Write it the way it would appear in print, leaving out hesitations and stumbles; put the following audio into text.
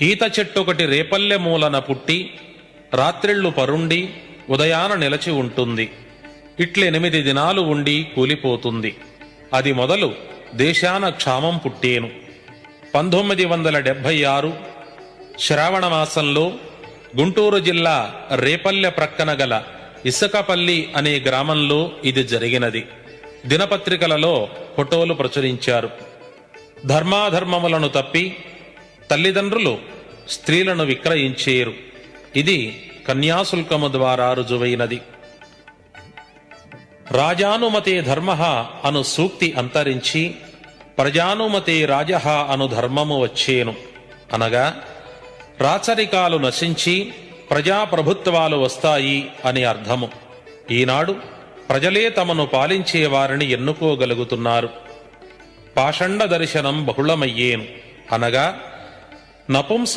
ఈత చెట్టొకటి రేపల్లె మూలన పుట్టి రాత్రిళ్ళు పరుండి ఉదయాన నిలచి ఉంటుంది. ఇట్లెనిమిది దినాలు ఉండి కూలిపోతుంది. అది మొదలు దేశాన క్షామం పుట్టేను. 1976 శ్రావణమాసంలో గుంటూరు జిల్లా రేపల్లె ప్రక్కన గల ఇసకపల్లి అనే గ్రామంలో ఇది జరిగినది. దినపత్రికలలో ఫోటోలు ప్రచురించారు. ధర్మాధర్మములను తప్పి తల్లిదండ్రులు స్త్రీలను విక్రయించేరు. ఇది కన్యాశుల్కము ద్వారా రుజువైనది. రాజానుమతే ధర్మః అను సూక్తి అంతరించి ప్రజానుమతే రాజః అను ధర్మము వచ్చేను. అనగా రాచరికాలు నశించి ప్రజాప్రభుత్వాలు వస్తాయి అని అర్థము. ఈనాడు ప్రజలే తమను పాలించే వారిని ఎన్నుకోగలుగుతున్నారు. పాషండ దర్శనం బహుళమయ్యేను. అనగా నపుంస